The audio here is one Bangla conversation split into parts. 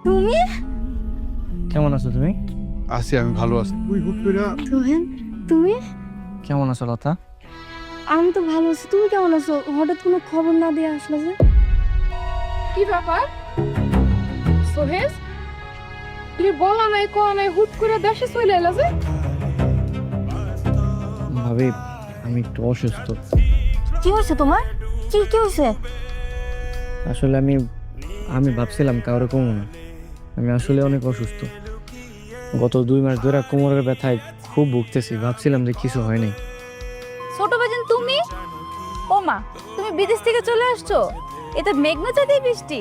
তুমি কেমন আছো তুমি? আছি, আমি ভালো আছি। তুই হুট করে সোহেল, তুমি? কেমন আছো লতা? আমি তো ভালো আছি, তুমি কেমন আছো? হঠাৎ কোনো খবর না দিয়ে আসলে যে? কি ব্যাপার সোহেল? তুই বলা নাই কোয়া নাই হুট করে দেশে চলে এলা যে? ভাবি, আমি একটু অসুস্থ। কি হয়েছে তোমার? কি কি হয়েছে? আসলে আমি ভাবছিলাম কারো কমো না। আমি আসলে অনেক অসুস্থ। গত 2 মাস ধরে কোমরের ব্যথায় খুব ভুগতেছি। ভাবছিলাম যে কিছু হয় নাই। ছোট বাজান তুমি? ও মা, তুমি বিদেশ থেকে চলে আসছো? এটা মেঘনা চাঁদের বৃষ্টি।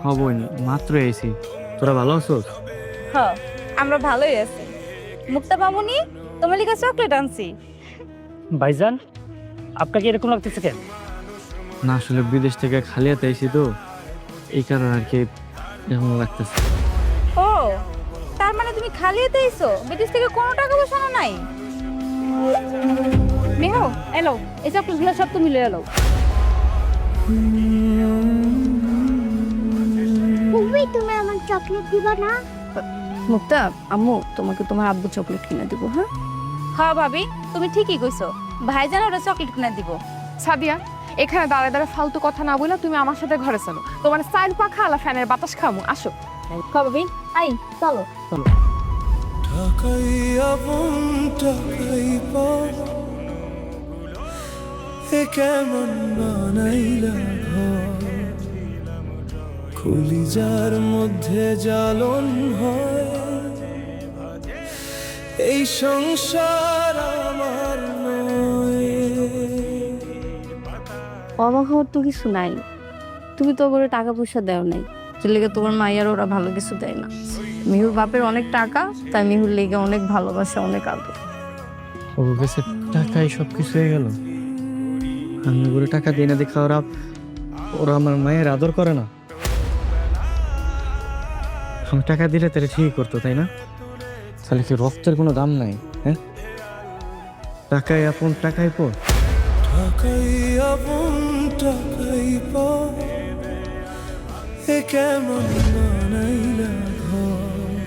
হবই না, মাত্র এসি। তোরা ভালো আছোস? হ্যাঁ, আমরা ভালোই আছি। মুক্তা মামুনি, তোমার লিগা চকলেট আনছি। ভাইজান, আপনাকে এরকম লাগতেছে কেন? না, আসলে বিদেশ থেকে খালি হাতে এসি তো, এই কারণে আর কি এরকম লাগতেছে। ও, তার মানে তুমি খালি হাতে আইছো? বিদেশ থেকে কোনো টাকা পয়সা আনো নাই? মেহো, এলো, এই চকলেটগুলো সব তুমি লয়ে এলো। তুমি আমার চকলেট দিবা না? মুক্তা, আম্মু তোমাকে তোমার আব্বু চকলেট কিনে দিব। হ্যাঁ হ্যাঁ ভাবি, তুমি ঠিকই কইছো। ভাইজান ওরা চকলেট কিনে দিব। সাদিয়া, এখানে দাঁড়ায় দাঁড়ায় ফালতু কথা না বলে তুমি আমার সাথে ঘরে চলো। তোমার সাইড পাখা আলা ফ্যানের বাতাস খামু, আসো। ভাবি, আই চলো। টাকাই আপন টাকাই পর এ কেমন বানাইলা ঘর কলিজার মধ্যে জ্বালন হয় এই সংসার আমার নয়। অবাক হওয়ার তো কিছু নাই, তুমি তো করে টাকা পয়সা দেও নাই, যে লেগে তোমার মাইয়ার ওরা ভালো কিছু দেয় না। মিহুর বাপের অনেক টাকা, তাই মিহুর লেগে অনেক ভালোবাসা, অনেক আদর। ওর কাছে টাকাই সব কিছু হয়ে গেল। আমি ওগুলো টাকা দিই না দেখা ওরা আমার মায়ের আদর করে না। আমি টাকা দিলে তাহলে ঠিক করতো, তাই না? তাহলে কি রক্তের কোনো দাম নাই? হ্যাঁ, টাকাই আপন টাকাই পর। টাকাই আপন টাকাই পর এ কেমন বানাইলা